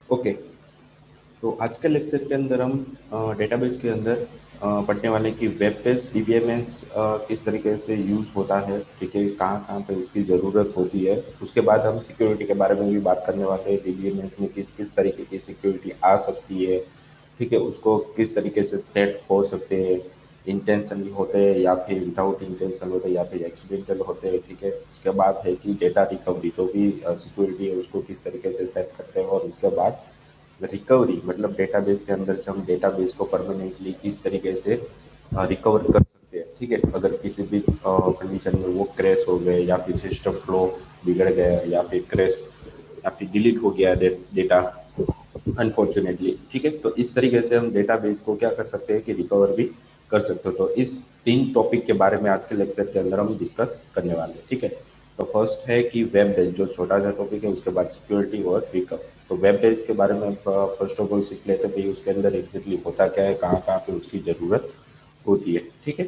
Okay, तो आज के लेक्चर के अंदर हम डेटाबेस के अंदर पढ़ने वाले कि वेब पेज डीबीएमएस किस तरीके से यूज होता है, ठीक है, कहाँ कहाँ पे उसकी ज़रूरत होती है। उसके बाद हम सिक्योरिटी के बारे में भी बात करने वाले हैं, डीबीएमएस में किस किस तरीके की सिक्योरिटी आ सकती है, ठीक है, उसको किस तरीके से थ्रेट हो सकते हैं, इंटेंशनली होते हैं या फिर विदाउट इंटेंशन होते हैं या फिर एक्सीडेंटल होते हैं, ठीक है। उसके बाद है कि डेटा रिकवरी जो भी सिक्योरिटी है उसको किस तरीके से सेट करते हैं, और उसके बाद रिकवरी मतलब डेटाबेस के अंदर से हम डेटाबेस को परमानेंटली किस तरीके से रिकवर कर सकते हैं, ठीक है। अगर किसी भी कंडीशन में वो क्रैश हो गए या फिर सिस्टम फ्लो बिगड़ गया या फिर क्रैश या फिर डिलीट हो गया डेटा अनफॉर्चुनेटली, ठीक है, तो इस तरीके से हम डेटाबेस को क्या कर सकते हैं कि रिकवर भी कर सकते हो। तो इस तीन टॉपिक के बारे में आज के लेक्चर के अंदर हम डिस्कस करने वाले हैं, ठीक है। तो फर्स्ट है कि वेब बेस्ड जो छोटा सा टॉपिक है, उसके बाद सिक्योरिटी और रिकवर। तो वेब बेस्ड के बारे में फर्स्ट ऑफ ऑल सीख लेते हैं भाई उसके अंदर एग्जैक्टली होता क्या है, कहाँ कहाँ पे उसकी ज़रूरत होती है, ठीक है।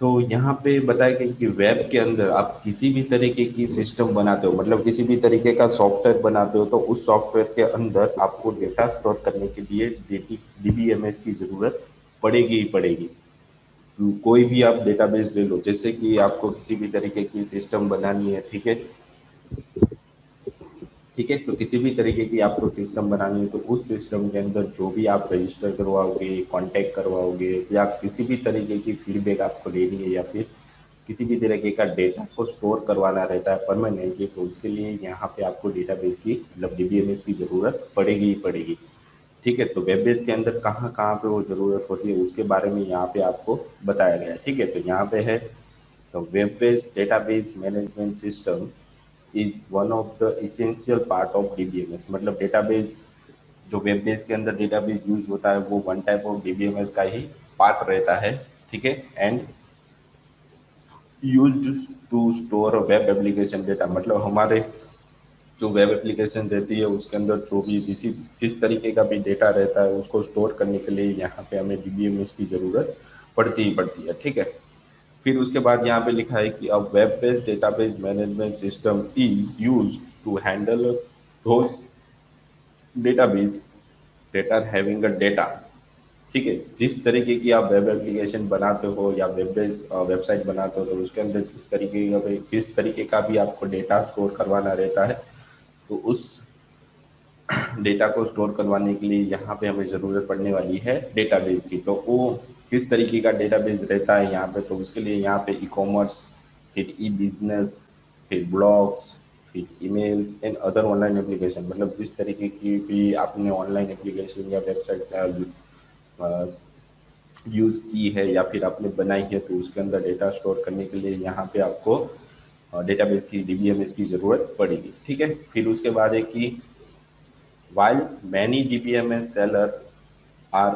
तो यहाँ पे बताया गया कि वेब के अंदर आप किसी भी तरीके की सिस्टम बनाते हो, मतलब किसी भी तरीके का सॉफ्टवेयर बनाते हो, तो उस सॉफ्टवेयर के अंदर आपको डेटा स्टोर करने के लिए डीबीएमएस की ज़रूरत पड़ेगी ही पड़ेगी। कोई भी आप डेटाबेस ले लो, जैसे कि आपको किसी भी तरीके की सिस्टम बनानी है, ठीक है, ठीक है, तो किसी भी तरीके की आपको सिस्टम बनानी है तो उस सिस्टम के अंदर जो भी आप रजिस्टर करवाओगे, कांटेक्ट करवाओगे, या किसी भी तरीके की फीडबैक आपको लेनी है या फिर किसी भी तरीके का डेटा को स्टोर करवाना रहता है परमानेंटली, तो उसके लिए यहाँ पे आपको डेटाबेस की मतलब डीबीएमएस की ज़रूरत पड़ेगी ही पड़ेगी, ठीक है। तो वेब बेस के अंदर कहाँ कहाँ पे वो ज़रूरत होती है उसके बारे में यहाँ पे आपको बताया गया है, ठीक है। तो यहाँ पे है, तो web based database management system is one of the essential part of DBMS. मतलब डेटाबेस जो वेब बेस के अंदर डेटाबेस यूज होता है वो वन टाइप ऑफ डीबीएमएस का ही पार्ट रहता है, ठीक है। And used to store web application data, मतलब हमारे जो वेब एप्लीकेशन रहती है उसके अंदर जो भी जिस तरीके का भी डेटा रहता है उसको स्टोर करने के लिए यहाँ पे हमें डीबीएमएस की ज़रूरत पड़ती ही पड़ती है, ठीक है। फिर उसके बाद यहाँ पे लिखा है कि a web based database management system is use to handle those database that are having a data, ठीक है। जिस तरीके की आप वेब एप्लीकेशन बनाते हो या वेबसाइट बनाते हो, तो उसके अंदर जिस तरीके का भी आपको डेटा स्टोर करवाना रहता है, तो उस डेटा को स्टोर करवाने के लिए यहाँ पे हमें ज़रूरत पड़ने वाली है डेटाबेस की। तो वो किस तरीके का डेटाबेस रहता है यहाँ पे, तो उसके लिए यहाँ पे ई कॉमर्स, फिर ई बिजनेस, फिर ब्लॉग्स, फिर emails and other online application, मतलब जिस तरीके की भी आपने ऑनलाइन एप्लीकेशन या वेबसाइट यूज़ की है या फिर आपने बनाई है, तो उसके अंदर डेटा स्टोर करने के लिए यहाँ पे आपको डेटाबेस की डीबीएमएस की ज़रूरत पड़ेगी, ठीक है। फिर उसके बाद है कि while many DBMS sellers are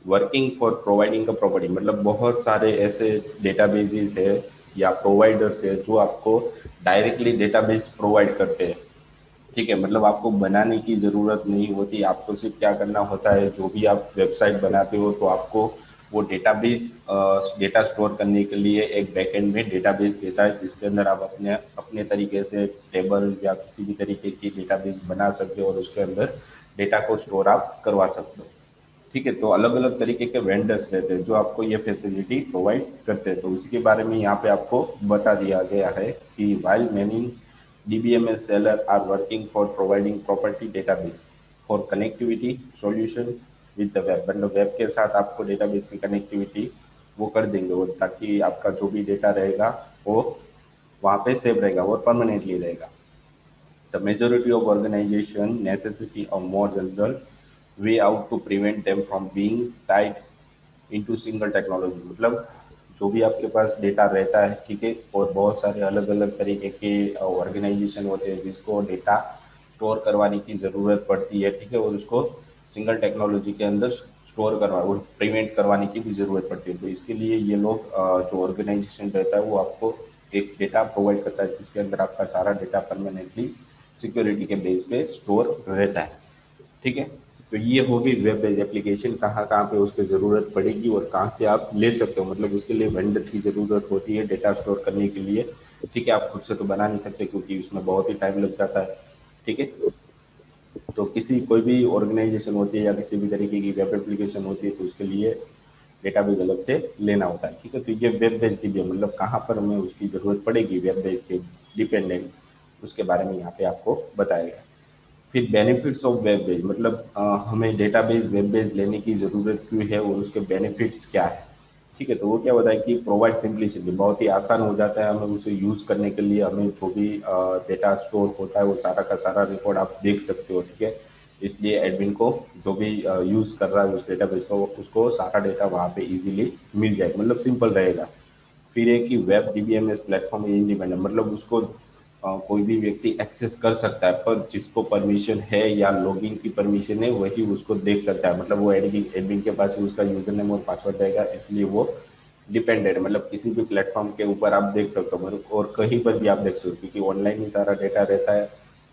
working for providing a property, मतलब बहुत सारे ऐसे डेटाबेसेस है या प्रोवाइडर्स है जो आपको डायरेक्टली डेटाबेस प्रोवाइड करते हैं, ठीक है। मतलब आपको बनाने की ज़रूरत नहीं होती, आपको सिर्फ क्या करना होता है, जो भी आप वेबसाइट बनाते हो तो आपको वो डेटाबेस डेटा स्टोर करने के लिए एक बैकएंड में डेटाबेस देता है, जिसके अंदर आप अपने अपने तरीके से टेबल या किसी भी तरीके की डेटाबेस बना सकते हो और उसके अंदर डेटा को स्टोर आप करवा सकते हो, ठीक है। तो अलग अलग तरीके के वेंडर्स रहते हैं जो आपको ये फैसिलिटी प्रोवाइड करते हैं, तो उसी के बारे में यहाँ पे आपको बता दिया गया है कि while many DBMS seller are working for providing property database for connectivity solution with the web, मतलब वेब के साथ आपको डेटाबेस की कनेक्टिविटी वो कर देंगे, वो ताकि आपका जो भी डेटा रहेगा वो वहाँ पे सेव रहेगा और परमानेंटली रहेगा। The majority of organization necessity a more general way out to prevent them from being tied into single technology, मतलब जो भी आपके पास डेटा रहता है, ठीक है, और बहुत सारे अलग अलग तरीके के ऑर्गेनाइजेशन होते हैं जिसको डेटा स्टोर करवाने की ज़रूरत पड़ती है, ठीक है, और उसको सिंगल टेक्नोलॉजी के अंदर स्टोर करवा और प्रिवेंट करवाने की भी ज़रूरत पड़ती है। तो इसके लिए ये लोग जो ऑर्गेनाइजेशन रहता है वो आपको एक डेटा प्रोवाइड करता है जिसके अंदर आपका सारा डेटा परमानेंटली सिक्योरिटी के बेस पे स्टोर रहता है, ठीक है। तो ये हो गई वेब बेस्ड एप्लीकेशन, कहाँ कहाँ पे उसकी ज़रूरत पड़ेगी और कहाँ से आप ले सकते हो, मतलब उसके लिए वेंडर की ज़रूरत होती है डेटा स्टोर करने के लिए, ठीक है। आप खुद से तो बना नहीं सकते क्योंकि उसमें बहुत ही टाइम लग जाता है, ठीक है। तो किसी कोई भी ऑर्गेनाइजेशन होती है या किसी भी तरीके की वेब एप्लीकेशन होती है तो उसके लिए डेटाबेस अलग से लेना होता है। ठीक है, तो ये वेब बेस्ड डीबीएम मतलब कहाँ पर हमें उसकी ज़रूरत पड़ेगी वेब बेस्ड के डिपेंडेंट, उसके बारे में यहाँ पे आपको बताया गया। फिर बेनिफिट्स ऑफ वेब बेस्ड मतलब हमें डेटाबेस वेब बेस्ड लेने की ज़रूरत क्यों है और उसके बेनिफिट्स क्या है। ठीक है, तो वो क्या बताया कि प्रोवाइड सिंपलिसिटी, बहुत ही आसान हो जाता है हमें उसे यूज़ करने के लिए। हमें जो भी डेटा स्टोर होता है वो सारा का सारा रिकॉर्ड आप देख सकते हो। ठीक है, इसलिए एडमिन को जो भी यूज़ कर रहा है उस डेटाबेस को उसको सारा डेटा वहाँ पे इजीली मिल जाएगा, मतलब सिंपल रहेगा। फिर है कि वेब डीबीएमएस प्लेटफॉर्म इंडिपेंडेंट मतलब उसको कोई भी व्यक्ति एक्सेस कर सकता है, पर जिसको परमिशन है या लॉगिन की परमिशन है वही उसको देख सकता है। मतलब वो एडमिन एडमिन के पास ही उसका यूजर नेम और पासवर्ड रहेगा, इसलिए वो डिपेंडेंट मतलब किसी भी प्लेटफॉर्म के ऊपर आप देख सकते हो मतलब और कहीं पर भी आप देख सकते हो क्योंकि ऑनलाइन ही सारा डेटा रहता है।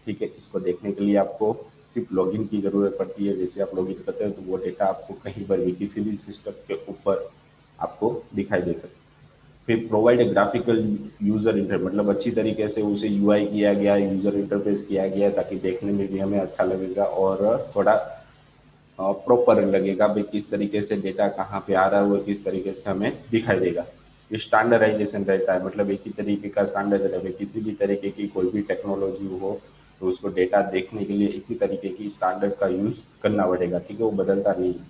ठीक है, इसको देखने के लिए आपको सिर्फ लॉगिन की ज़रूरत पड़ती है। जैसे आप लॉगिन करते हैं तो वो डेटा आपको कहीं पर भी किसी भी सिस्टम के ऊपर आपको दिखाई दे सकता है। फिर प्रोवाइड ग्राफिकल यूजर इंटरफेस मतलब अच्छी तरीके से उसे यूआई किया गया, यूजर इंटरफेस किया गया ताकि देखने में भी हमें अच्छा लगेगा और थोड़ा प्रॉपर लगेगा भाई किस तरीके से डेटा कहाँ पे आ रहा है वो किस तरीके से हमें दिखाई देगा। स्टैंडर्डाइजेशन रहता है मतलब एक ही तरीके का स्टैंडर्ड रहे, किसी भी तरीके की कोई भी टेक्नोलॉजी हो तो उसको डेटा देखने के लिए इसी तरीके की स्टैंडर्ड का यूज करना पड़ेगा। ठीक है, वो बदलता नहीं है।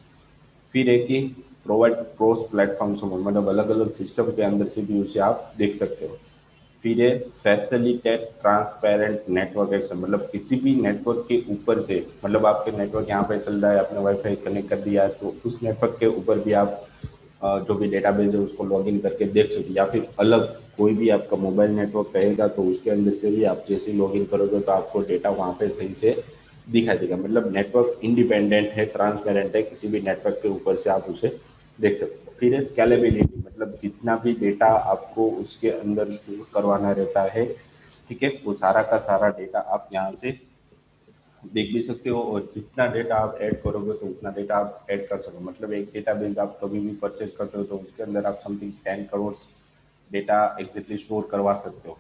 फिर एक ही प्रोवाइड क्रॉस प्लेटफॉर्म सपोर्ट मतलब अलग अलग सिस्टम के अंदर से भी उसे आप देख सकते हो। फिर है फैसिलिटेट ट्रांसपेरेंट नेटवर्क एक्सेस मतलब किसी भी नेटवर्क के ऊपर से मतलब आपके नेटवर्क यहाँ पे चल रहा है आपने वाईफाई कनेक्ट कर दिया है तो उस नेटवर्क के ऊपर भी आप जो भी डेटाबेस है उसको लॉगिन करके देख सकते हो। या फिर अलग कोई भी आपका मोबाइल नेटवर्क रहेगा तो उसके अंदर से भी आप जैसे लॉगिन करोगे तो आपको डेटा वहाँ पे सही से दिखाई देगा। मतलब नेटवर्क इंडिपेंडेंट है, ट्रांसपेरेंट है, किसी भी नेटवर्क के ऊपर से आप उसे देख सकते हो। फिर है स्केलेबिलिटी मतलब जितना भी डेटा आपको उसके अंदर स्टोर करवाना रहता है, ठीक है, वो सारा का सारा डेटा आप यहाँ से देख भी सकते हो और जितना डेटा आप ऐड करोगे तो उतना डेटा आप ऐड कर सको। मतलब एक डेटाबेस आप कभी भी परचेज करते हो तो उसके अंदर आप something 10 crore data exactly store करवा सकते हो।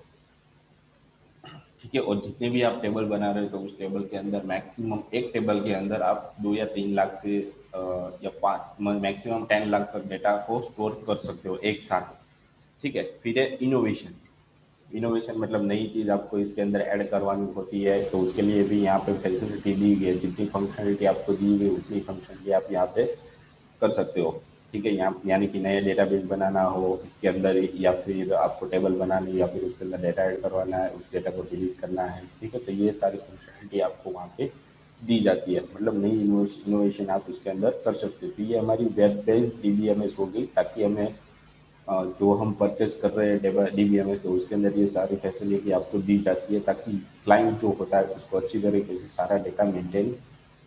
ठीक है, और जितने भी आप टेबल बना रहे हो तो उस टेबल के अंदर मैक्सिमम एक टेबल के अंदर आप 2 या 3 लाख से या 5 मैक्सिमम 10 लाख तक डेटा को स्टोर कर सकते हो एक साथ। ठीक है, फिर है इनोवेशन। इनोवेशन मतलब नई चीज़ आपको इसके अंदर ऐड करवानी होती है तो उसके लिए भी यहाँ पे फैसिलिटी दी गई है, जितनी फंक्शनलिटी आपको दी गई उतनी फंक्शनलिटी आप यहाँ पे कर सकते हो। ठीक है, यहाँ यानी कि नया डेटाबेस बनाना हो इसके अंदर या फिर आपको टेबल बनानी या फिर उसके अंदर डेटा ऐड करवाना है उस डेटा को डिलीट करना है। ठीक है, तो ये सारी फंक्शनलिटी आपको वहाँ पे दी जाती है। मतलब नई इनोवेशन आप उसके अंदर कर सकते हो। तो ये हमारी वेब बेस्ड डीबीएमएस होगी ताकि हमें जो हम परचेस कर रहे हैं डीबीएमएस तो उसके अंदर ये सारी फैसिलिटी आपको दी जाती है ताकि क्लाइंट जो होता है उसको अच्छी तरीके से सारा डेटा मेंटेन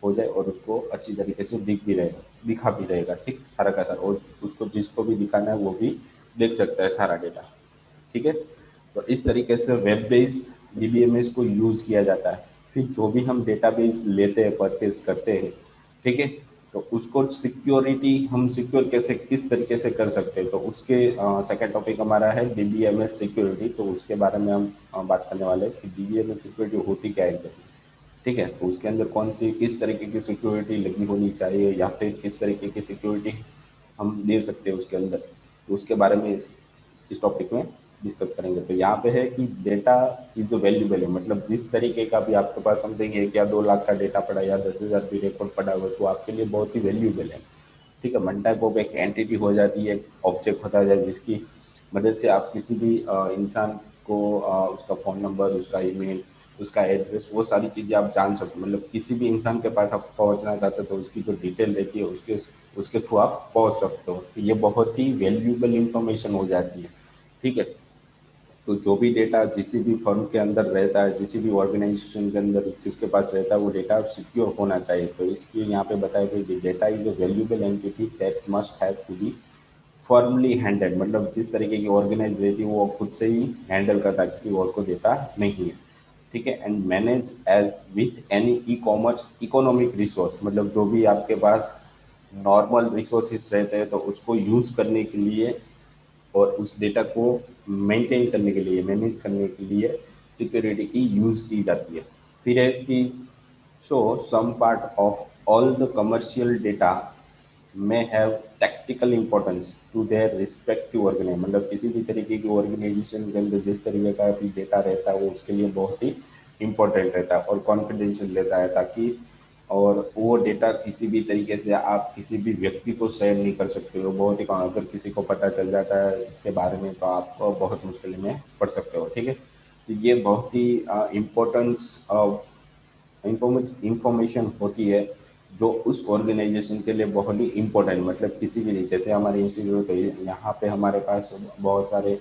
हो जाए और उसको अच्छी तरीके से दिख भी रहेगा, दिखा भी रहेगा। ठीक, सारा का सारा, और उसको जिसको भी दिखाना है वो भी देख सकता है सारा डेटा। ठीक है, तो इस तरीके से वेब बेस्ड डीबीएमएस को यूज़ किया जाता है। फिर जो भी हम डेटाबेस लेते हैं परचेज करते हैं, ठीक है, तो उसको सिक्योरिटी हम सिक्योर कैसे किस तरीके से कर सकते हैं तो उसके सेकंड टॉपिक हमारा है डीबीएमएस सिक्योरिटी। तो उसके बारे में हम बात करने वाले हैं कि डीबीएमएस सिक्योरिटी होती क्या है। ठीक है, तो उसके अंदर कौन सी किस तरीके की सिक्योरिटी लगी होनी चाहिए या फिर किस तरीके की सिक्योरिटी हम दे सकते हैं उसके अंदर, तो उसके बारे में इस टॉपिक में डिस्कस करेंगे। तो यहाँ पे है कि डेटा इज वैल्यूबल है मतलब जिस तरीके का भी आपके पास समथिंग 1 या 2 लाख का डेटा पड़ा या 10,000 भी रिकॉर्ड पड़ा हुआ तो आपके लिए बहुत ही वैल्यूबल है। ठीक है, वन टाइप ऑफ एक एंटिटी हो जाती है, ऑब्जेक्ट होता है जिसकी मदद से आप किसी भी इंसान को उसका फ़ोन नंबर, उसका ईमेल, उसका एड्रेस, वो सारी चीज़ें आप जान सकते हो। मतलब किसी भी इंसान के पास आप पहुंचना चाहते हो तो उसकी जो डिटेल रहती है उसके उसके थ्रू आप पहुंच सकते हो। तो ये बहुत ही वैल्यूबल इंफॉर्मेशन हो जाती है। ठीक है, तो जो भी डेटा किसी भी फर्म के अंदर रहता है, किसी भी ऑर्गेनाइजेशन के अंदर जिसके पास रहता है वो डेटा सिक्योर होना चाहिए। तो इसलिए यहाँ पे बताया गया कि data is a valuable entity that must have to be formally handle मतलब जिस तरीके की ऑर्गेनाइज रहती है वो खुद से ही हैंडल करता है, किसी और को देता नहीं है। ठीक है, and manage as with any e commerce economic resource मतलब जो भी आपके पास नॉर्मल रिसोर्सेस रहते हैं तो उसको यूज़ करने के लिए और उस डेटा को मेंटेन करने के लिए मैनेज करने के लिए सिक्योरिटी की यूज़ की जाती है। फिर है कि So some part of all the commercial data may have tactical importance to their respective organise मतलब किसी भी तरीके की ऑर्गेनाइजेशन के अंदर जिस तरीके का भी डेटा रहता है वो उसके लिए बहुत ही इंपॉर्टेंट रहता है और कॉन्फिडेंशियल रहता है ताकि और वो डेटा किसी भी तरीके से आप किसी भी व्यक्ति को शेयर नहीं कर सकते हो बहुत ही कम अगर किसी को पता चल जाता है इसके बारे में तो आप बहुत मुश्किल में पड़ सकते हो ठीक है तो ये बहुत ही इम्पोर्टेंस इंफॉर्मेशन होती है जो उस ऑर्गेनाइजेशन के लिए बहुत ही इम्पोर्टेंट मतलब किसी भी जैसे हमारे इंस्टीट्यूट है यहाँ पे हमारे पास बहुत सारे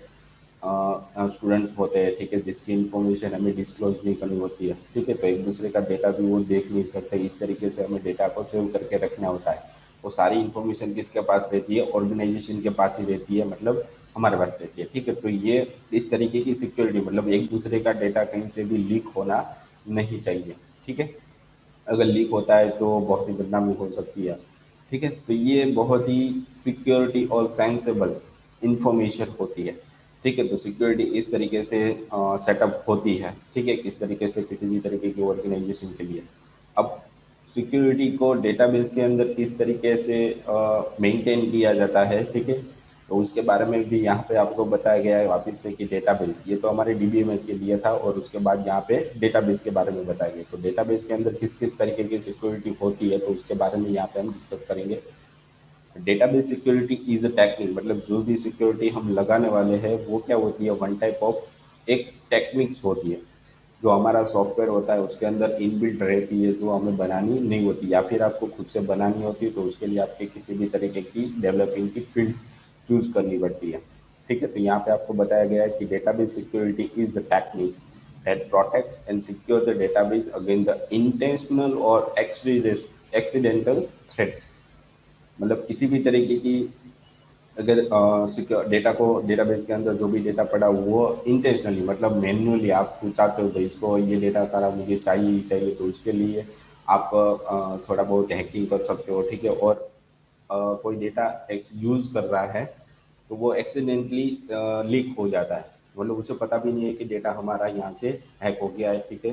स्टूडेंट्स होते हैं ठीक है जिसकी इंफॉर्मेशन हमें डिस्क्लोज नहीं करनी होती है ठीक है तो एक दूसरे का डेटा भी वो देख नहीं सकते इस तरीके से हमें डेटा को सेव करके रखना होता है वो सारी इंफॉर्मेशन किसके पास रहती है ऑर्गेनाइजेशन के पास ही रहती है मतलब हमारे पास रहती है ठीक है तो ये इस तरीके की सिक्योरिटी मतलब एक दूसरे का डेटा कहीं से भी लीक होना नहीं चाहिए ठीक है अगर लीक होता है तो बहुत ही बदनामी हो सकती है ठीक है तो ये बहुत ही सिक्योरिटी और सेंसेबल इंफॉर्मेशन होती है ठीक है तो सिक्योरिटी इस तरीके से सेटअप होती है ठीक है किस तरीके से किसी भी तरीके की ऑर्गेनाइजेशन के लिए अब सिक्योरिटी को डेटाबेस के अंदर किस तरीके से मेंटेन किया जाता है ठीक है तो उसके बारे में भी यहाँ पे आपको बताया गया है वापस से कि डेटाबेस ये तो हमारे डीबीएमएस के लिए था और उसके बाद यहाँ पे डेटाबेस के बारे में बताया गया तो डेटाबेस के अंदर किस किस तरीके की सिक्योरिटी होती है तो उसके बारे में यहाँ पे हम डिस्कस करेंगे database security is a technique मतलब जो भी सिक्योरिटी हम लगाने वाले हैं वो क्या होती है वन टाइप ऑफ एक टेक्निक्स होती है जो हमारा सॉफ्टवेयर होता है उसके अंदर इनबिल्ट रहती है जो हमें बनानी नहीं होती या फिर आपको खुद से बनानी होती है तो उसके लिए आपके किसी भी तरीके की डेवलपिंग की फील्ड चूज करनी पड़ती है ठीक है तो यहाँ पे आपको बताया गया है कि database security is the technique that protects and secures the database against the intentional or accidental threats मतलब किसी भी तरीके की अगर डेटा को डेटाबेस के अंदर जो भी डेटा पड़ा वो इंटेंशनली मतलब मैन्युअली आप चाहते हो भाई इसको ये डेटा सारा मुझे चाहिए ही चाहिए तो उसके लिए आप थोड़ा बहुत हैकिंग कर सकते हो ठीक है और कोई डेटा यूज कर रहा है तो वो एक्सीडेंटली लीक हो जाता है मतलब उसे पता भी नहीं है कि डेटा हमारा यहाँ से हैक हो गया है ठीक है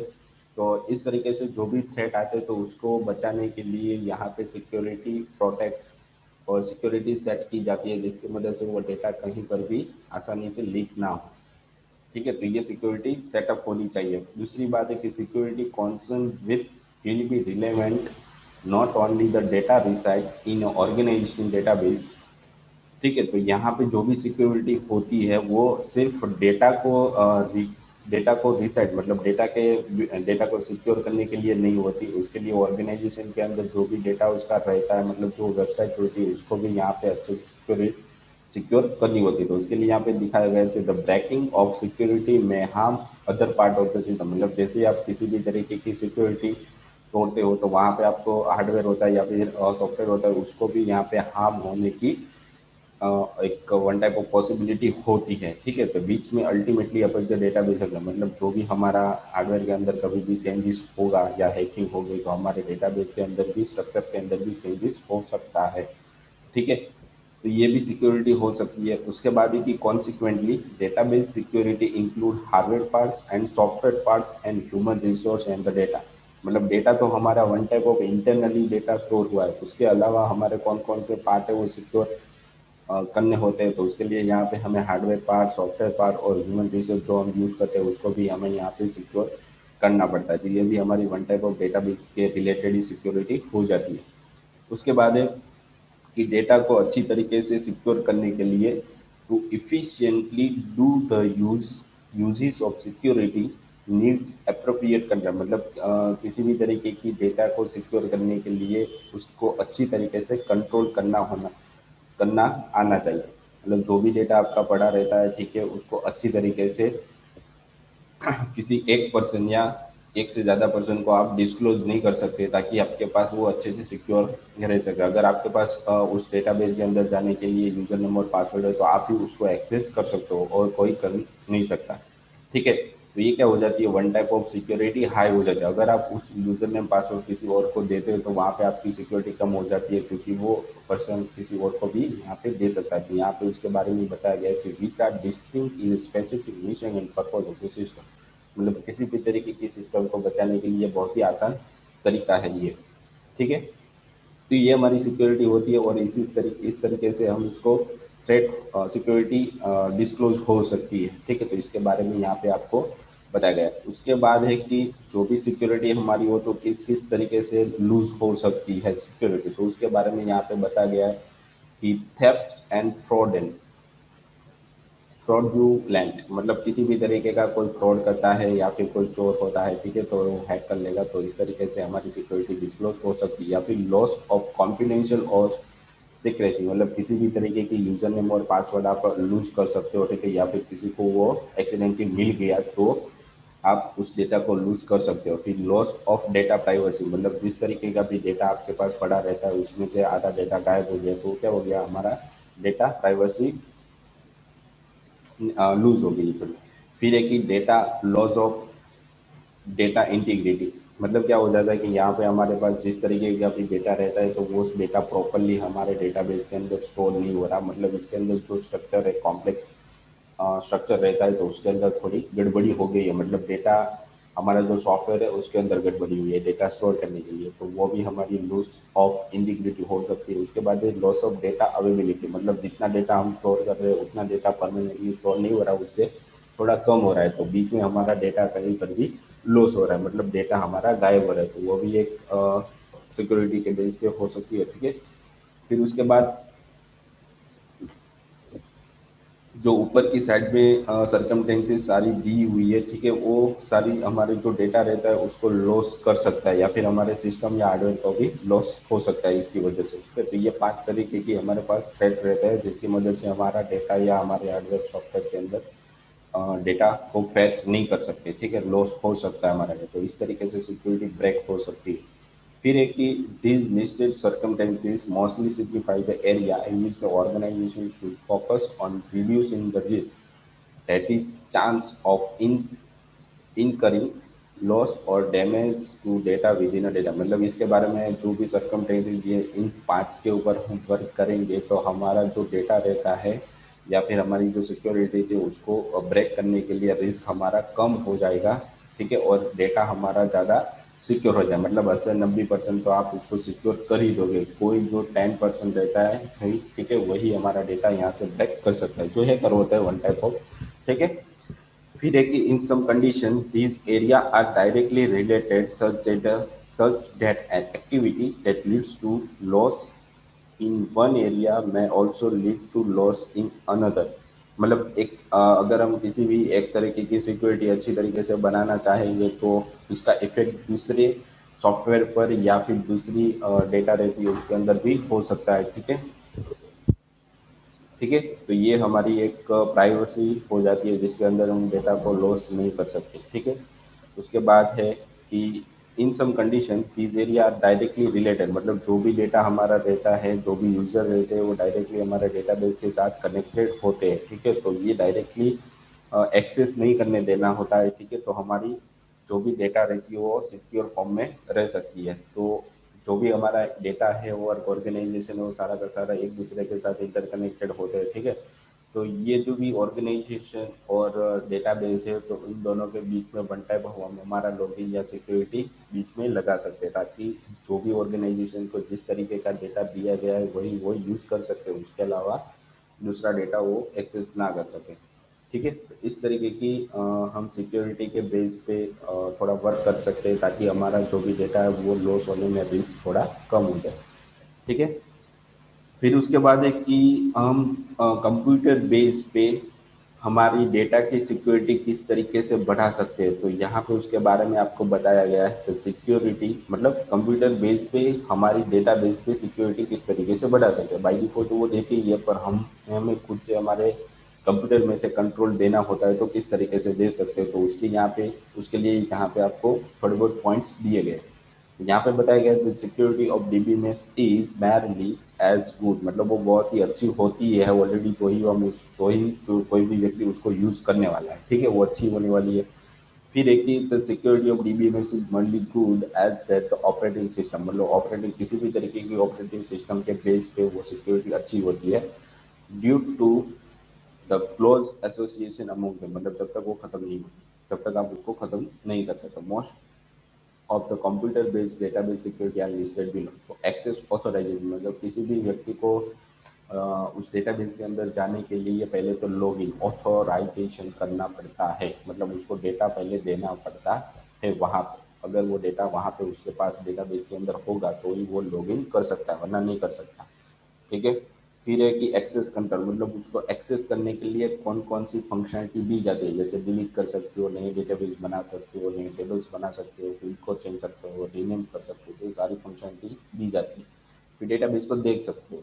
तो इस तरीके से जो भी थ्रेट आते हैं तो उसको बचाने के लिए यहाँ पे सिक्योरिटी प्रोटेक्ट्स और सिक्योरिटी सेट की जाती है जिसकी मदद से वो डेटा कहीं पर भी आसानी से लीक ना हो ठीक है तो ये सिक्योरिटी सेटअप होनी चाहिए दूसरी बात है कि security concern with will be relevant not only the data reside in organisation database ठीक है तो यहाँ पे जो भी सिक्योरिटी होती है वो सिर्फ डेटा को रिसेट मतलब डेटा को सिक्योर करने के लिए नहीं होती उसके लिए ऑर्गेनाइजेशन के अंदर जो भी डेटा उसका रहता है मतलब जो वेबसाइट होती है उसको भी यहाँ पे अच्छे से सिक्योर करनी होती है तो उसके लिए यहाँ पे दिखाया गया है द ब्रेकिंग ऑफ सिक्योरिटी में harm other part of the system मतलब जैसे आप किसी भी तरीके की सिक्योरिटी तोड़ते हो तो वहाँ पे आपको हार्डवेयर होता है या फिर सॉफ्टवेयर होता है उसको भी यहाँ पे हार्म होने की एक वन टाइप ऑफ पॉसिबिलिटी होती है ठीक है तो बीच में अल्टीमेटली अपन जो डेटाबेस है मतलब जो भी हमारा हार्डवेयर के अंदर कभी भी चेंजेस होगा या हैकिंग हो गई तो हमारे डेटाबेस के अंदर भी स्ट्रक्चर के अंदर भी चेंजेस हो सकता है ठीक है तो ये भी सिक्योरिटी हो सकती है उसके बाद ही कि consequently database security include hardware parts and software parts and human resource and the data मतलब डेटा तो हमारा one type of internally data store हुआ है उसके अलावा हमारे कौन कौन से पार्ट है वो सिक्योर करने होते हैं तो उसके लिए यहाँ पे हमें हार्डवेयर पार्ट सॉफ्टवेयर पार्ट और ह्यूमन रिसोर्स जो हम यूज़ करते हैं उसको भी हमें यहाँ पे सिक्योर करना पड़ता है तो ये भी हमारी वन टाइप ऑफ डेटाबेस के रिलेटेड ही सिक्योरिटी हो जाती है उसके बाद है कि डेटा को अच्छी तरीके से सिक्योर करने के लिए to efficiently do the uses of security needs appropriate control मतलब किसी भी तरीके की डेटा को सिक्योर करने के लिए उसको अच्छी तरीके से कंट्रोल करना आना चाहिए मतलब जो भी डेटा आपका पड़ा रहता है ठीक है उसको अच्छी तरीके से किसी एक पर्सन या एक से ज़्यादा पर्सन को आप डिस्क्लोज नहीं कर सकते ताकि आपके पास वो अच्छे से सिक्योर रह सके अगर आपके पास उस डेटाबेस के अंदर जाने के लिए यूजर नेम और पासवर्ड है तो आप ही उसको एक्सेस कर सकते हो और कोई कर नहीं सकता ठीक है तो ये क्या हो जाती है one type of security high हो जाती है अगर आप उस यूजर नेम पासवर्ड किसी और को देते हो तो वहाँ पे आपकी सिक्योरिटी कम हो जाती है क्योंकि वो पर्सन किसी और को भी यहाँ पे दे सकता है तो यहाँ पे उसके बारे में बताया गया है कि which are distinct in specific mission and purpose of the system मतलब किसी भी तरीके की सिस्टम को बचाने के लिए बहुत ही आसान तरीका है ये, ठीक है। तो ये हमारी सिक्योरिटी होती है और इस तरीके से हम उसको थ्रेट सिक्योरिटी डिस्क्लोज हो सकती है, ठीक है। तो इसके बारे में यहाँ पे आपको बताया गया है। उसके बाद है कि जो भी सिक्योरिटी हमारी हो तो किस किस तरीके से लूज हो सकती है सिक्योरिटी, तो उसके बारे में यहाँ पे बताया गया है कि थेफ्ट एंड फ्रॉडुलेंट, मतलब किसी भी तरीके का कोई फ्रॉड करता है या फिर कोई चोर होता है, ठीक है, तो वो हैक कर लेगा, तो इस तरीके से हमारी सिक्योरिटी डिस्क्लोज हो सकती है। या फिर लॉस ऑफ कॉन्फिडेंशियल और सिक्रेसी, मतलब किसी भी तरीके की यूजर नेम और पासवर्ड आप लूज कर सकते हो, ठीक है, या फिर किसी को वो एक्सीडेंटली मिल गया तो आप उस डेटा को लूज कर सकते हो। फिर लॉस ऑफ डेटा प्राइवेसी, मतलब जिस तरीके का भी डेटा आपके पास पड़ा रहता है उसमें से आधा डेटा गायब हो गया तो क्या हो गया, हमारा डेटा प्राइवेसी लूज हो गई। फिर है कि data loss of data integrity, मतलब क्या हो जाता है कि यहाँ पे हमारे पास जिस तरीके का भी डेटा रहता है तो वो उस डेटा प्रॉपरली हमारे डेटाबेस के अंदर स्टोर नहीं हो रहा, मतलब इसके अंदर जो स्ट्रक्चर है, कॉम्प्लेक्स स्ट्रक्चर रहता है, तो उसके अंदर थोड़ी गड़बड़ी हो गई है, मतलब डेटा हमारा जो सॉफ्टवेयर है उसके अंदर गड़बड़ी हुई है डेटा स्टोर करने के लिए, तो वो भी हमारी लॉस ऑफ इंटीग्रिटी हो सकती है। उसके बाद लॉस ऑफ डेटा अवेलेबिलिटी, मतलब जितना डेटा हम स्टोर कर रहे हैं उतना डेटा परमानेंटली स्टोर नहीं हो रहा, उससे थोड़ा कम हो रहा है, तो बीच में हमारा डेटा कहीं पर भी लॉस हो रहा है, मतलब डेटा हमारा गायब हो रहा है, तो वो भी एक सिक्योरिटी के बेस पे हो सकती है, ठीक है। फिर उसके बाद जो ऊपर की साइड में सरकमटेंसेस सारी दी हुई है, ठीक है, वो सारी हमारे जो डेटा रहता है उसको लॉस कर सकता है, या फिर हमारे सिस्टम या हार्डवेयर को भी लॉस हो सकता है इसकी वजह से, ठीक है। तो ये 5 तरीके की हमारे पास थ्रेट रहता है जिसकी मदद से हमारा डेटा या हमारे हार्डवेयर सॉफ्टवेयर के अंदर डेटा को फैच नहीं कर सकते, ठीक है, लॉस हो सकता है हमारा, तो इस तरीके से सिक्योरिटी ब्रेक हो सकती है। फिर है कि these listed circumstances mostly signify the area in which the organization should focus on reducing the risk, that is chance of incurring loss और damage to data within a data, मतलब इसके बारे में जो भी सर्कमटेंसेज ये इन 5 के ऊपर हम वर्क करेंगे तो हमारा जो डेटा रहता है या फिर हमारी जो सिक्योरिटी थी उसको ब्रेक करने के लिए रिस्क हमारा कम हो जाएगा, ठीक है, और डेटा हमारा ज़्यादा सिक्योर हो जाए, मतलब 80-90% तो आप उसको सिक्योर कर ही दोगे, कोई जो 10% रहता है नहीं, ठीक है, वही हमारा डेटा यहाँ से ब्रेक कर सकता है, जो है कर होता है वन टाइप ऑफ, ठीक है। फिर है कि in some condition these area are directly related such that an activity that leads to loss in one area में also lead to loss in another, मतलब एक अगर हम किसी भी एक तरीके की सिक्योरिटी अच्छी तरीके से बनाना चाहेंगे तो उसका इफेक्ट दूसरे सॉफ्टवेयर पर या फिर दूसरी डेटा रहती है उसके अंदर भी हो सकता है, ठीक है, ठीक है। तो ये हमारी एक प्राइवेसी हो जाती है जिसके अंदर हम डेटा को लॉस नहीं कर सकते, ठीक है। उसके बाद है कि in some condition these area are directly related, मतलब जो भी डेटा हमारा रहता है, जो भी यूजर रहते हैं वो डायरेक्टली हमारे डेटाबेस के साथ कनेक्टेड होते हैं, ठीक है, तो ये डायरेक्टली एक्सेस नहीं करने देना होता है, ठीक है, तो हमारी जो भी डेटा रहती है वो सिक्योर फॉर्म में रह सकती है। तो जो भी हमारा डेटा है और ऑर्गेनाइजेशन है वो सारा का सारा एक दूसरे के साथ इंटरकनेक्टेड होते हैं, ठीक है। तो ये जो भी ऑर्गेनाइजेशन और डेटाबेस है तो इन दोनों के बीच में वन टाइप हम हमारा लॉगिन या सिक्योरिटी बीच में लगा सकते हैं ताकि जो भी ऑर्गेनाइजेशन को जिस तरीके का डेटा दिया गया है वही वो यूज़ कर सकते हैं, उसके अलावा दूसरा डेटा वो एक्सेस ना कर सके, ठीक है। तो इस तरीके की हम सिक्योरिटी के बेस पे थोड़ा वर्क कर सकते हैं ताकि हमारा जो भी डेटा है वो लॉस होने में रिस्क थोड़ा कम हो जाए, ठीक है। फिर उसके बाद है कि हम कंप्यूटर बेस पे हमारी डेटा की सिक्योरिटी किस तरीके से बढ़ा सकते हैं, तो यहाँ पे उसके बारे में आपको बताया गया है। तो सिक्योरिटी मतलब कंप्यूटर बेस पे हमारी डेटा बेस पे सिक्योरिटी किस तरीके से बढ़ा सकते हैं, बाई डिफॉल्ट तो वो देती ही है पर हम हमें खुद से हमारे कंप्यूटर में से कंट्रोल देना होता है तो किस तरीके से दे सकते हो, तो उसके यहाँ पे उसके लिए यहाँ पे आपको थोड़े बहुत पॉइंट्स दिए गए। यहाँ पे बताया गया है security of DBMS is merely as good, मतलब वो बहुत ही अच्छी होती है ऑलरेडी, तो ही हम तो ही तो कोई भी व्यक्ति उसको यूज करने वाला है, ठीक है, वो अच्छी होने वाली है। फिर एक ही the security of DBMS is multi good as that operating system, मतलब ऑपरेटिंग किसी भी तरीके की ऑपरेटिंग सिस्टम के बेस पे वो सिक्योरिटी अच्छी होती है due to the close association among them, मतलब जब तक वो खत्म नहीं होती, जब तक आप उसको खत्म नहीं करते, तो most of the computer based database security are listed below. तो एक्सेस ऑथराइजेशन मतलब किसी भी व्यक्ति को उस डेटाबेस के अंदर जाने के लिए पहले तो लॉगिन ऑथराइजेशन करना पड़ता है, मतलब उसको डेटा पहले देना पड़ता है वहाँ पे। अगर वो डेटा वहाँ पे उसके पास डेटाबेस के अंदर होगा तो ही वो लॉगिन कर सकता है, वरना नहीं कर सकता। ठीक है। फिर है कि एक्सेस कंट्रोल, मतलब उसको एक्सेस करने के लिए कौन कौन सी फंक्शनलिटी दी जाती है, जैसे डिलीट कर सकते हो, नए डेटाबेस बना सकते हो, नए टेबल्स बना सकते हो, फील्ड को चेंज सकते हो, रीनेम कर सकते हो, तो ये सारी फंक्शनलिटी दी जाती है। फिर डेटाबेस को देख सकते हो।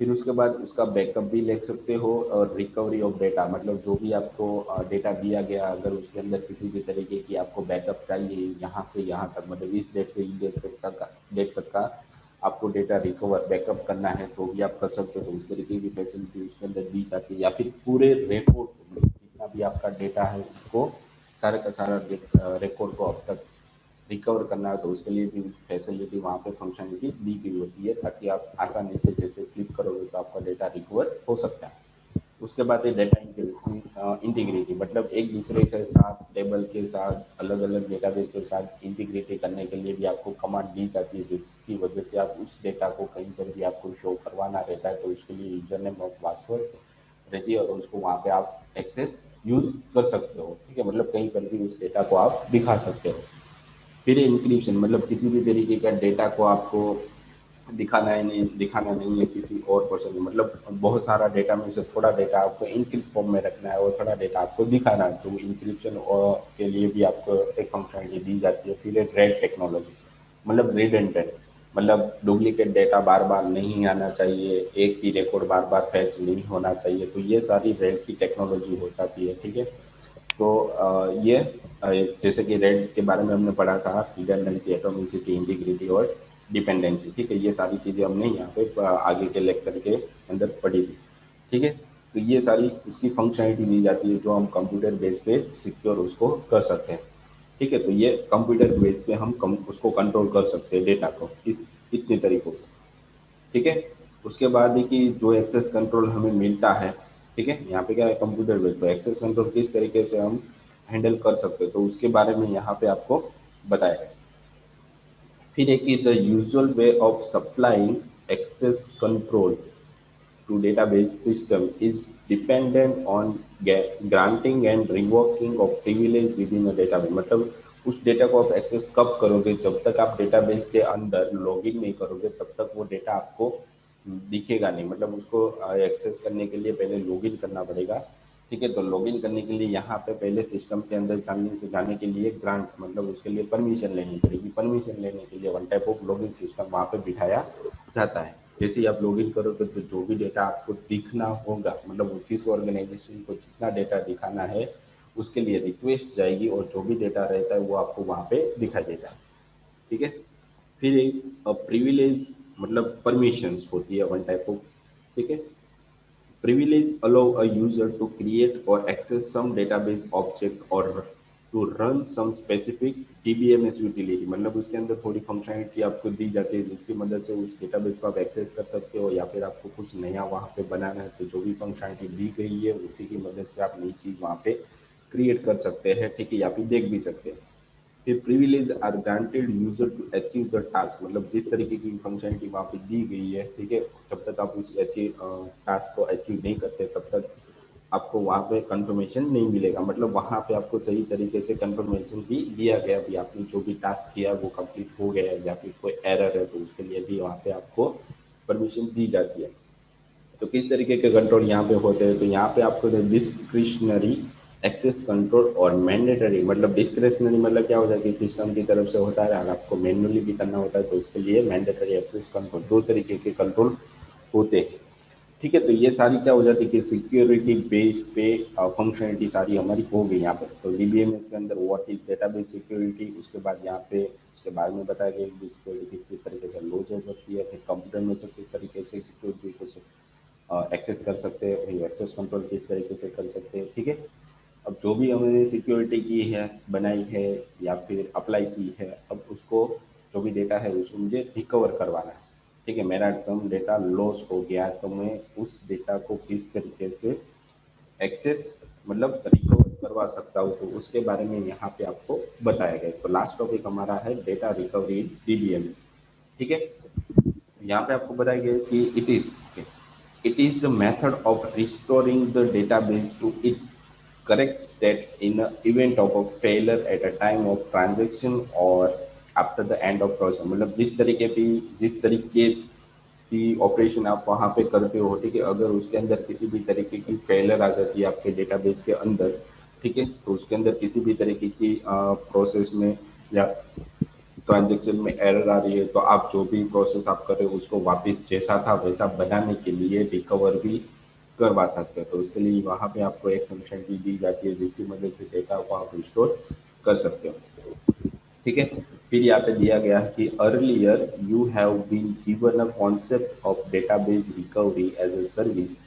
फिर उसके बाद उसका बैकअप भी ले सकते हो, और रिकवरी ऑफ डेटा मतलब जो भी आपको डेटा दिया गया, अगर उसके अंदर किसी भी तरीके की आपको बैकअप चाहिए यहाँ से यहाँ तक, मतलब इस डेट से इस डेट तक का आपको डेटा रिकवर बैकअप करना है तो भी आप कर सकते हो। तो उस तरीके की फैसिलिटी उसके अंदर दी जाती है। या फिर पूरे रिकॉर्ड मतलब जितना भी आपका डेटा है उसको सारे का सारा रिकॉर्ड को अब तक रिकवर करना है तो उसके लिए भी फैसिलिटी वहाँ पे फंक्शनलिटी दी गई होती है, ताकि आप आसानी से जैसे क्लिक करोगे तो आपका डेटा रिकवर हो सकता है। उसके बाद है डेटा इंटीग्रिटी, मतलब एक दूसरे के साथ टेबल के साथ अलग अलग डेटाबेस के साथ इंटीग्रिटी करने के लिए भी आपको कमांड दी जाती है, जिसकी वजह से आप उस डेटा को कहीं पर भी आपको शो करवाना रहता है तो उसके लिए यूजर नेम और पासवर्ड रहती है, और उसको वहाँ पे आप एक्सेस यूज कर सकते हो। ठीक है, मतलब कहीं पर भी उस डेटा को आप दिखा सकते हो। फिर इंक्रिप्शन, मतलब किसी भी तरीके का डेटा को आपको दिखाना नहीं है किसी और पर्सन को, मतलब बहुत सारा डेटा में से थोड़ा डेटा आपको इनक्रिप्ट फॉर्म में रखना है और थोड़ा डेटा आपको दिखाना है, तो इंक्रिप्शन के लिए भी आपको एक फंक्शनलिटी दी जाती है। फिर रेड टेक्नोलॉजी, मतलब रिडेंडेंट, मतलब डुप्लीकेट डेटा बार बार नहीं आना चाहिए, एक ही रिकॉर्ड बार बार फैच नहीं होना चाहिए, तो ये सारी रेड की टेक्नोलॉजी हो जाती है। ठीक है। तो ये जैसे कि रेड के बारे में हमने पढ़ा था, रिडंडेंसी, एटॉमिसिटी, इंटीग्रिटी और डिपेंडेंसी। ठीक है, ये सारी चीज़ें हमने यहाँ पे आगे के लेक्चर के अंदर पढ़ी थी। ठीक है। तो ये सारी उसकी फंक्शनलिटी दी जाती है जो हम कंप्यूटर बेस पे सिक्योर उसको कर सकते हैं। ठीक है, तो ये कंप्यूटर बेस पे हम उसको कंट्रोल कर सकते हैं डेटा को इस इतने तरीकों से। ठीक है। उसके बाद है कि जो एक्सेस कंट्रोल हमें मिलता है, ठीक है, यहाँ पे क्या है कंप्यूटर बेस्ड, तो एक्सेस कंट्रोल किस तरीके से हम हैंडल कर सकते हैं तो उसके बारे में यहाँ पे आपको बताया है। फिर एक the usual way of supplying access control to database system is dependent on granting and revoking of privilege within a database, मतलब उस डेटा को आप एक्सेस कब करोगे, जब तक आप डेटाबेस के अंदर लॉगिन नहीं करोगे तब तक वो डेटा आपको दिखेगा नहीं, मतलब उसको एक्सेस करने के लिए पहले लॉगिन करना पड़ेगा। ठीक है, तो लॉगिन करने के लिए यहाँ पे पहले सिस्टम के अंदर जाने के लिए ग्रांट मतलब उसके लिए परमिशन लेनी पड़ेगी। परमिशन लेने के लिए one type of log n system वहाँ पे बिठाया जाता है। जैसे ही आप लॉगिन करोगे तो जो भी डेटा आपको दिखना होगा, मतलब जिस ऑर्गेनाइजेशन को जितना डेटा दिखाना है उसके लिए रिक्वेस्ट जाएगी और जो भी डेटा रहता है वो आपको वहाँ पे दिखाई देता है। ठीक है। फिर एक प्रिविलेज मतलब परमिशंस होती है वन टाइप ऑफ। ठीक है। Privilege allow a user to create or access some database object or to run some specific DBMS utility, मतलब उसके अंदर थोड़ी फंक्शनलिटी आपको दी जाती है जिसकी मदद से उस डेटाबेस को आप एक्सेस कर सकते हो, या फिर आपको कुछ नया वहाँ पे बनाना है तो जो भी फंक्शनलिटी दी गई है उसी की मदद से आप नई चीज़ वहाँ पे क्रिएट कर सकते हैं। ठीक है, या फिर देख भी सकते हैं। फिर privilege are granted user to achieve the task, मतलब जिस तरीके की फंक्शनलिटी वहाँ पे दी गई है, ठीक है, जब तक आप उस टास्क को अचीव नहीं करते तब तक आपको वहाँ पे कंफर्मेशन नहीं मिलेगा, मतलब वहाँ पे आपको सही तरीके से कंफर्मेशन भी दिया गया भी आपने जो भी टास्क किया वो कंप्लीट हो गया है, या फिर कोई एरर है तो उसके लिए भी वहाँ पे आपको परमिशन दी जाती है। तो किस तरीके के कंट्रोल यहाँ पे होते हैं, तो यहाँ पे आपको डिस्क्रिशनरी एक्सेस कंट्रोल और मैंडेटरी, मतलब डिस्क्रिशनरी मतलब क्या होता है कि सिस्टम की तरफ से होता है, अगर आपको मैन्युअली भी करना होता है तो उसके लिए मैंडेटरी एक्सेस कंट्रोल, दो तरीके के कंट्रोल होते हैं। ठीक है, तो ये सारी क्या हो जाती है कि सिक्योरिटी बेस पे फंक्शनलिटी सारी हमारी हो गई यहाँ पर। तो डीबीएमएस के अंदर व्हाट इज डेटाबेस सिक्योरिटी, उसके बाद यहाँ पे उसके बारे में बताया गया कि सिक्योरिटी किस तरीके से लो हो सकती है, फिर कंप्यूटर में से किस तरीके से सिक्योरिटी को एक्सेस कर सकते हैं, वही एक्सेस कंट्रोल किस तरीके से कर सकते हैं। ठीक है। अब जो भी हमने सिक्योरिटी की है, बनाई है या फिर अप्लाई की है, अब उसको जो भी डेटा है उसको मुझे रिकवर करवाना है। ठीक है, मेरा सम डेटा लॉस हो गया तो मैं उस डेटा को किस तरीके से एक्सेस मतलब रिकवर कर करवा सकता हूँ, तो उसके बारे में यहाँ पे आपको बताया गया है। तो लास्ट टॉपिक हमारा है डेटा रिकवरी इन डीबीएमएस। ठीक है, यहाँ पे आपको बताया गया है कि it is the method of restoring the database to its correct state in a event of a failure at a time of transaction और after the end of process. मतलब जिस तरीके की ऑपरेशन आप वहाँ पे करते हो, ठीक है, अगर उसके अंदर किसी भी तरीके की फेलियर आ जाती है आपके डेटाबेस के अंदर, ठीक है, तो उसके अंदर किसी भी तरीके की प्रोसेस में या ट्रांजैक्शन में एरर आ रही है, तो आप जो भी प्रोसेस आप कर रहे हो उसको वापस जैसा था वैसा बनाने के लिए रिकवर भी करवा सकते हो। तो उसके लिए वहाँ पे आपको एक फंक्शन की दी जाती है जिसकी मदद से डेटा को आप रिस्टोर कर सकते हो। ठीक है, फिर यहाँ पे दिया गया है कि earlier you have been given a concept of database recovery as a service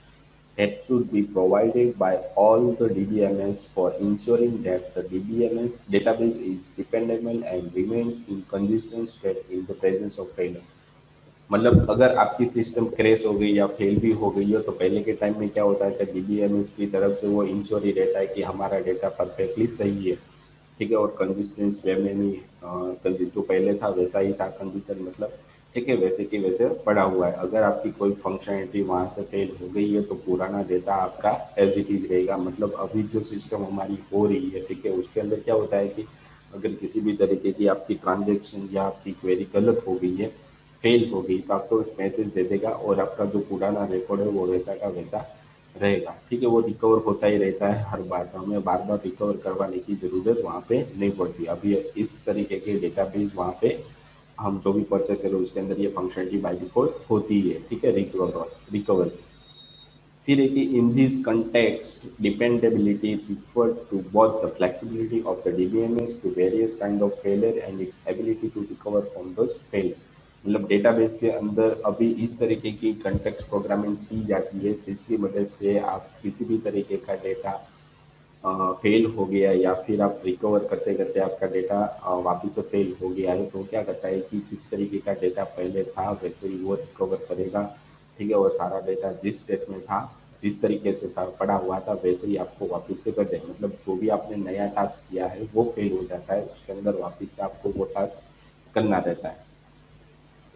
that should be provided by all the DBMS for ensuring that the DBMS database is dependable and remain in consistent state in the presence of failure। मतलब अगर आपकी system crash हो गई या fail भी हो गई हो, तो पहले के टाइम में क्या होता है कि डीबीएमएस की तरफ से वो इंश्योर ही रहता है कि हमारा डेटा परफेक्टली सही है, ठीक है, और कंसिस्टेंस वे में भी जो पहले था वैसा ही था कंसिस्टेंट, मतलब ठीक है, वैसे की वैसे पड़ा हुआ है। अगर आपकी कोई फंक्शनलिटी वहाँ से फेल हो गई है तो पुराना डेटा आपका एज इट इज रहेगा। मतलब अभी जो सिस्टम हमारी हो रही है, ठीक है, उसके अंदर क्या होता है कि अगर किसी भी तरीके की आपकी ट्रांजेक्शन या आपकी क्वेरी गलत हो गई है, फेल हो गई, तो आपको एक मैसेज दे देगा और आपका जो पुराना रिकॉर्ड है वो वैसा का वैसा रहेगा। ठीक है, वो रिकवर होता ही रहता है हर बार, तो हमें बार बार रिकवर करवाने की ज़रूरत वहाँ पे नहीं पड़ती। अभी इस तरीके के डेटाबेस वहाँ पे हम जो भी परचेस करें उसके अंदर ये फंक्शनलिटी बाय डिफॉल्ट होती है। ठीक है, रिकवर। फिर है कि in this context dependability refer to both the flexibility of the DBMS to various kind of failure and its ability to recover from those failure। मतलब डेटाबेस के अंदर अभी इस तरीके की कंटेक्स्ट प्रोग्रामिंग की जाती है जिसकी मदद से आप किसी भी तरीके का डेटा फेल हो गया या फिर आप रिकवर करते करते आपका डेटा वापस से फेल हो गया है, तो क्या करता है कि जिस तरीके का डेटा पहले था वैसे ही वो रिकवर करेगा। ठीक है, और सारा डेटा जिस स्टेट में था, जिस तरीके से था पड़ा हुआ था वैसे ही आपको वापस से कर देगा। मतलब जो भी आपने नया टास्क किया है वो फेल हो जाता है, उसके अंदर वापस से आपको वो टास्क करना रहता है।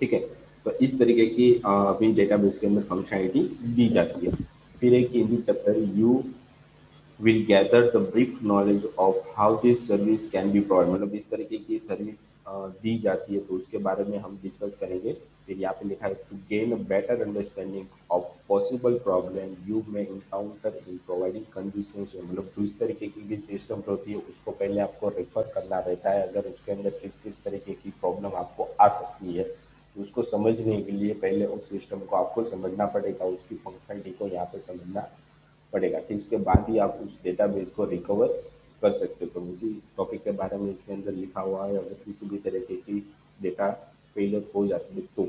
ठीक है, तो इस तरीके की अभी डेटाबेस के अंदर फंक्शनलिटी दी जाती है। फिर एक in chapter you will gather the brief knowledge of how this service can be provided। मतलब इस तरीके की सर्विस दी जाती है तो उसके बारे में हम डिस्कस करेंगे। फिर यहाँ पे लिखा है to gain a better understanding of possible problem you may encounter in providing consistency. मतलब जो इस तरीके की भी सिस्टम होती है उसको पहले आपको रेफर करना रहता है, अगर उसके अंदर किस किस तरीके की प्रॉब्लम आपको आ सकती है तो उसको समझने के लिए पहले उस सिस्टम को आपको समझना पड़ेगा, उसकी फंक्शनलिटी को यहाँ पे समझना पड़ेगा। फिर उसके बाद ही आप उस डेटाबेस को रिकवर कर सकते हो। तो उसी टॉपिक के बारे में इसके अंदर लिखा हुआ है, अगर किसी भी तरीके की डेटा फेलियर हो जाती है तो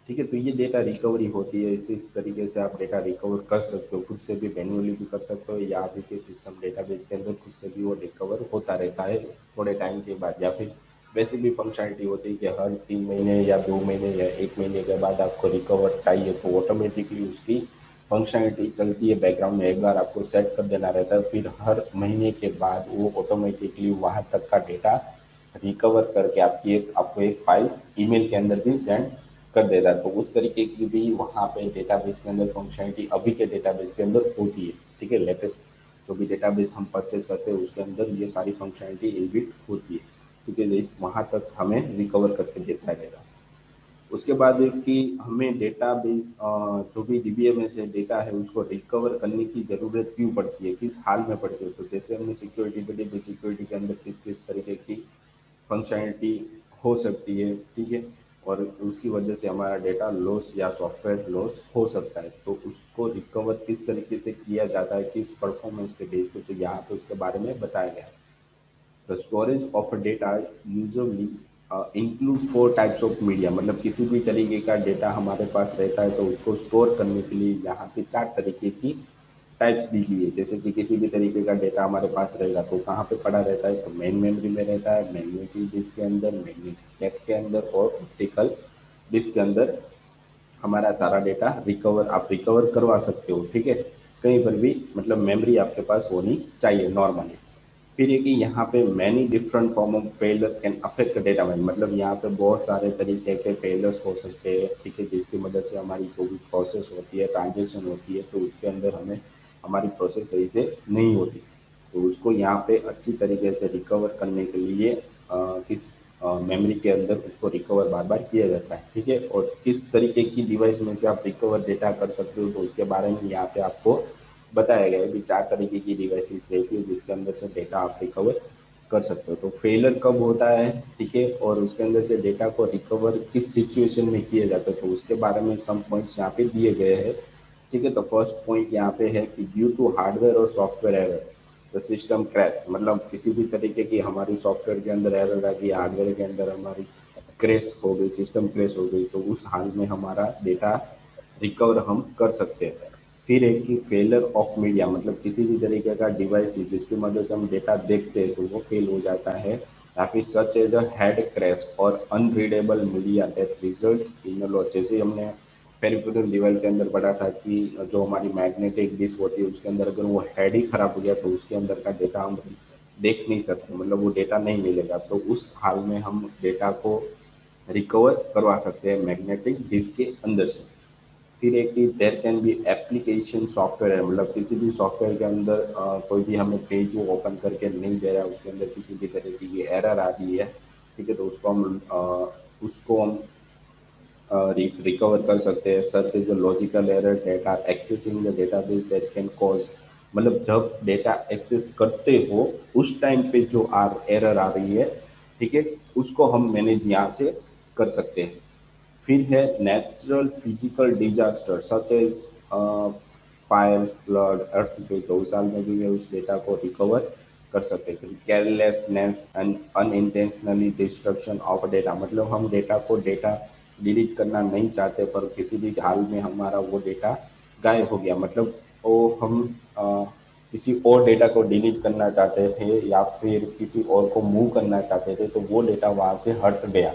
ठीक है, तो ये डेटा रिकवरी होती है। इस तरीके से आप डेटा रिकवर कर सकते हो, खुद से भी मैन्युअली भी कर सकते हो या अभी के सिस्टम डेटाबेस के अंदर खुद से भी वो रिकवर होता रहता है थोड़े टाइम के बाद। या फिर वैसे भी फंक्शनलिटी होती है कि हर 3 महीने या 2 महीने या 1 महीने के बाद आपको रिकवर चाहिए तो ऑटोमेटिकली उसकी फंक्शनलिटी चलती है बैकग्राउंड में, एक बार आपको सेट कर देना रहता है, फिर हर महीने के बाद वो ऑटोमेटिकली वहाँ तक का डेटा रिकवर करके आपको एक फाइल ईमेल के अंदर भी सेंड कर देता है। तो उस तरीके की भी वहाँ पे डेटाबेस के अंदर फंक्शनलिटी अभी के डेटाबेस के अंदर होती है। ठीक है, लेटेस्ट जो भी डेटाबेस हम परचेज करते हैं उसके अंदर ये सारी फंक्शनलिटी इनबिल्ट होती है। ठीक है, इस वहाँ तक हमें रिकवर करके देता रहेगा। उसके बाद है कि हमें डेटाबेस जो भी डीबीएमएस है डेटा है उसको रिकवर करने की ज़रूरत क्यों पड़ती है, किस हाल में पड़ती है। तो जैसे हमने सिक्योरिटी पे सिक्योरिटी के अंदर किस किस तरीके की फंक्शनलिटी हो सकती है, ठीक है, और उसकी वजह से हमारा डेटा लॉस या सॉफ्टवेयर लॉस हो सकता है, तो उसको रिकवर किस तरीके से किया जाता है, किस परफॉर्मेंस के बेस पे, तो यहाँ पे उसके बारे में बताया गया है। The storage of data usually include 4 types of media. मतलब किसी भी तरीके का डेटा हमारे पास रहता है तो उसको स्टोर करने के लिए यहाँ पे 4 तरीके की टाइप्स दी गई है। जैसे कि किसी भी तरीके का डेटा हमारे पास रहेगा तो कहाँ पे पड़ा रहता है, तो मेन मेमोरी में रहता है, मैग्नेटिक डिस्क के अंदर, मैग्नेटिक टेप के अंदर और ऑप्टिकल डिस्क के अंदर हमारा सारा डेटा आप रिकवर करवा सकते हो। ठीक है, कहीं पर भी मतलब मेमोरी आपके पास होनी चाहिए नॉर्मली। फिर ये कि यहाँ पे many different form of failure can affect data man, मतलब यहाँ पे बहुत सारे तरीके के फेलियर्स हो सकते हैं, ठीक है, जिसकी मदद से हमारी जो भी प्रोसेस होती है, ट्रांजेक्शन होती है, तो उसके अंदर हमें हमारी प्रोसेस सही से नहीं होती। तो उसको यहाँ पे अच्छी तरीके से रिकवर करने के लिए किस मेमोरी के अंदर उसको रिकवर बार बार किया जाता है, ठीक है। और किस तरीके की डिवाइस में से आप रिकवर डेटा कर सकते हो, तो उसके बारे में यहाँ पे आपको बताया गया है कि 4 तरीके की डिवाइसेस रहती है जिसके अंदर से डेटा आप रिकवर कर सकते हो। तो फेलियर कब होता है, ठीक है, और उसके अंदर से डेटा को रिकवर किस सिचुएशन में किया जाता है, तो उसके बारे में सम पॉइंट्स यहाँ पे दिए गए हैं, ठीक है। तो फर्स्ट पॉइंट यहाँ पे है कि ड्यू टू हार्डवेयर और software error the system crash, मतलब किसी भी तरीके की हमारी सॉफ्टवेयर के अंदर एरर आ गई, हार्डवेयर के अंदर हमारी क्रैश हो गई, सिस्टम क्रैश हो गई, तो उस हाल में हमारा डेटा रिकवर हम कर सकते हैं। फिर है कि फेलर ऑफ मीडिया, मतलब किसी भी तरीके का डिवाइस जिसकी मदद से हम डेटा देखते हैं तो वो फेल हो जाता है, या फिर such as a head crash और unreadable media that result in loss. जैसे हमने पेरिफेरल डिवाइस के अंदर पढ़ा था कि जो हमारी मैग्नेटिक डिस्क होती है उसके अंदर अगर वो हेड ही खराब हो गया तो उसके अंदर का डेटा हम देख नहीं सकते, मतलब वो डेटा नहीं मिलेगा। तो उस हाल में हम डेटा को रिकवर करवा सकते हैं मैग्नेटिक डिस्क के अंदर से। फिर एक कि there can be application software है, मतलब किसी भी सॉफ्टवेयर के अंदर कोई भी हमें पेज वो ओपन करके नहीं दे रहा है, उसके अंदर किसी भी तरह की एरर आ रही है, ठीक है, तो उसको हम रिकवर कर सकते हैं। Such is a logical error data accessing the database that can cause, मतलब जब डेटा एक्सेस करते हो उस टाइम पे जो एरर आ रही है, ठीक है, उसको हम मैनेज यहाँ से कर सकते हैं। फिर है natural physical disaster such as fire, flood, earthquake, तो उस साल में भी वे उस डेटा को रिकवर कर सकते हैं। Carelessness and unintentionally destruction of data, मतलब हम डेटा डिलीट करना नहीं चाहते पर किसी भी हाल में हमारा वो डेटा गायब हो गया, मतलब वो हम किसी और डेटा को डिलीट करना चाहते थे या फिर किसी और को मूव करना चाहते थे, तो वो डेटा वहाँ से हट गया।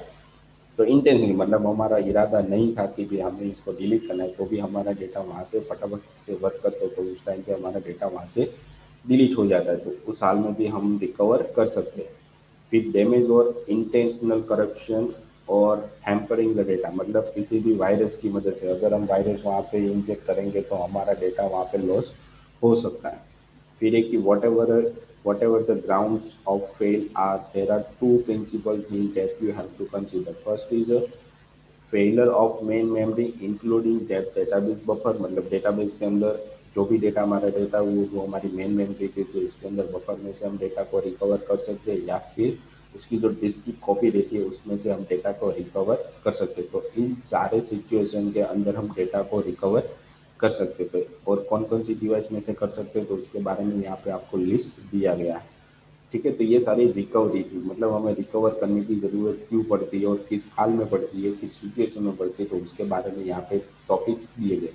तो इंटेंशनली, मतलब हमारा इरादा नहीं था कि भी हमें इसको डिलीट करना है, तो भी हमारा डेटा वहाँ से फटाफट से वर्क करते तो उस टाइम पे हमारा डेटा वहाँ से डिलीट हो जाता है, तो उस हाल में भी हम रिकवर कर सकते हैं। फिर डैमेज और इंटेंशनल करप्शन और हैम्परिंग द डेटा, मतलब किसी भी वायरस की मदद से अगर हम वायरस वहाँ पे इंजेक्ट करेंगे तो हमारा डेटा वहाँ पे लॉस हो सकता है। फिर एक कि whatever the grounds of fail are, there are two principal things that you have to consider. First is a failure of main memory including that database buffer, मतलब डेटाबेस के अंदर जो भी डेटा हमारा रहता है वो जो हमारी मेन मेमोरी थी तो उसके अंदर बफर में से हम डेटा को रिकवर कर सकते हैं, या फिर उसकी जो डिस्क की कॉपी रहती है उसमें से हम डेटा को रिकवर कर सकते हैं। तो इन सारे सिचुएशन के अंदर हम डेटा को रिकवर कर सकते थे, और कौन कौन सी डिवाइस में से कर सकते हैं तो उसके बारे में यहाँ पे आपको लिस्ट दिया गया है, ठीक है। तो ये सारी रिकवरी थी, मतलब हमें रिकवर करने की ज़रूरत क्यों पड़ती है और किस हाल में पड़ती है, किस सिचुएशन में पड़ती है, तो उसके बारे में यहाँ पे टॉपिक्स दिए गए,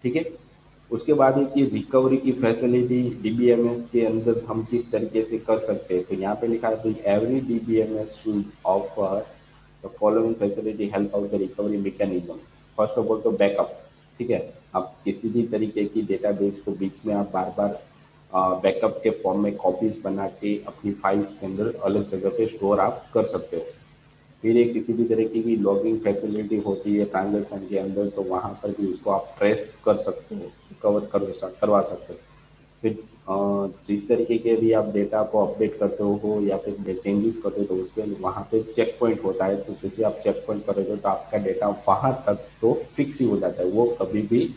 ठीक है। उसके बाद है कि रिकवरी की फैसिलिटी डीबीएमएस के अंदर हम किस तरीके से कर सकते हैं, तो यहाँ पे लिखा है every DBMS should offer the following facility help out the recovery mechanism. First of all तो बैकअप, ठीक है, आप किसी भी तरीके की डेटाबेस को बीच में आप बार बार बैकअप के फॉर्म में कॉपीज बना के अपनी फाइल्स के अंदर अलग जगह पे स्टोर आप कर सकते हो। फिर एक किसी भी तरीके की लॉगिंग फैसिलिटी होती है ट्रांजैक्शन के अंदर, तो वहाँ पर भी उसको आप ट्रेस कर सकते हो, रिकवर करवा सकते हो। फिर जिस तरीके के भी आप डेटा को अपडेट करते हो या फिर चेंजेस करते हो तो उसके वहाँ पे चेक पॉइंट होता है, तो जैसे आप चेक पॉइंट करोगे तो आपका डेटा वहाँ तक तो फिक्स ही हो जाता है, वो कभी भी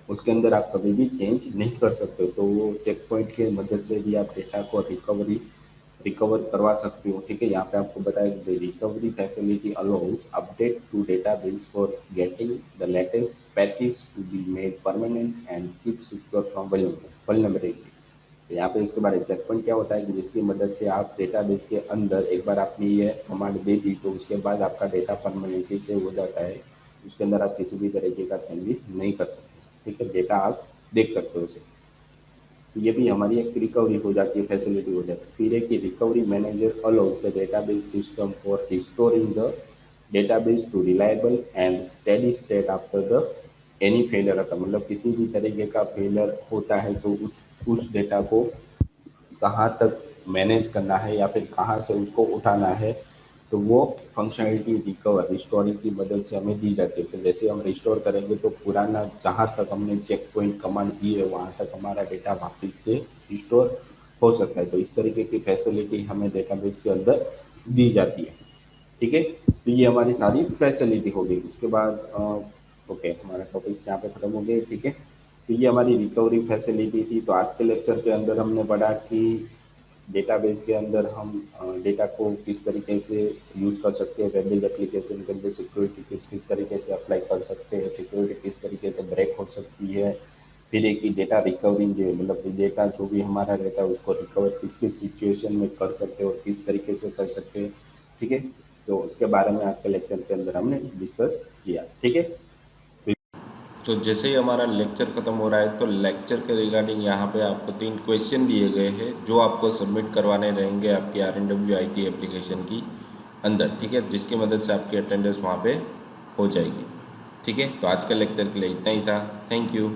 उसके अंदर आप कभी भी चेंज नहीं कर सकते, तो वो चेक पॉइंट की मदद से भी आप डेटा को रिकवर करवा सकते हो, ठीक है। यहाँ पे आपको बताया कि recovery facility allows update to database for getting the latest patches to be made permanent and keep secure from vulnerability. तो यहाँ पे इसके बारे में चेक पॉइंट क्या होता है कि जिसकी मदद से आप डेटाबेस के अंदर एक बार आपने ये कमांड दे दी तो उसके बाद आपका डेटा परमानेंटली सेव हो जाता है, उसके अंदर आप किसी भी तरीके का चेंजेस नहीं कर सकते, ठीक है, डेटा आप देख सकते हो उसे। तो ये भी हमारी एक रिकवरी हो जाती है, फैसिलिटी हो जाती है। फिर एक recovery manager allows the database system for restoring the database to reliable and steady state after the any failure आता, मतलब किसी भी तरीके का फेलियर होता है तो उस डेटा को कहाँ तक मैनेज करना है या फिर कहाँ से उसको उठाना है, तो वो फंक्शनैलिटी रिस्टोरिंग की मदद से हमें दी जाती है। तो जैसे हम रिस्टोर करेंगे तो पुराना जहाँ तक हमने चेक पॉइंट कमांड की है वहाँ तक हमारा डेटा वापस से रिस्टोर हो सकता है। तो इस तरीके की फैसिलिटी हमें डेटाबेस के अंदर दी जाती है। ठीक है, तो ये हमारी सारी फैसिलिटी हो गई। उसके बाद ओके, हमारा टॉपिक यहाँ पे खत्म हो गया। ठीक है, तो ये हमारी रिकवरी फैसिलिटी थी। तो आज के लेक्चर के अंदर हमने पढ़ा कि डेटाबेस के अंदर हम डेटा को किस तरीके से यूज़ कर सकते हैं, वेब बेस्ड एप्लीकेशन के अंदर सिक्योरिटी किस तरीके से अप्लाई कर सकते हैं, सिक्योरिटी किस तरीके से ब्रेक हो सकती है। फिर एक ही डेटा रिकवरी, जो मतलब डेटा जो भी हमारा रहता है उसको रिकवर किस किस सिचुएशन में कर सकते हैं और किस तरीके से कर सकते हैं। ठीक है, तो उसके बारे में आज के लेक्चर के अंदर हमने डिस्कस किया। ठीक है, तो जैसे ही हमारा लेक्चर ख़त्म हो रहा है तो लेक्चर के रिगार्डिंग यहाँ पे आपको 3 क्वेश्चन दिए गए हैं जो आपको सबमिट करवाने रहेंगे आपकी RNW IT एप्लीकेशन की अंदर, ठीक है, जिसकी मदद से आपकी अटेंडेंस वहाँ पे हो जाएगी। ठीक है, तो आज के लेक्चर के लिए इतना ही था। Thank you.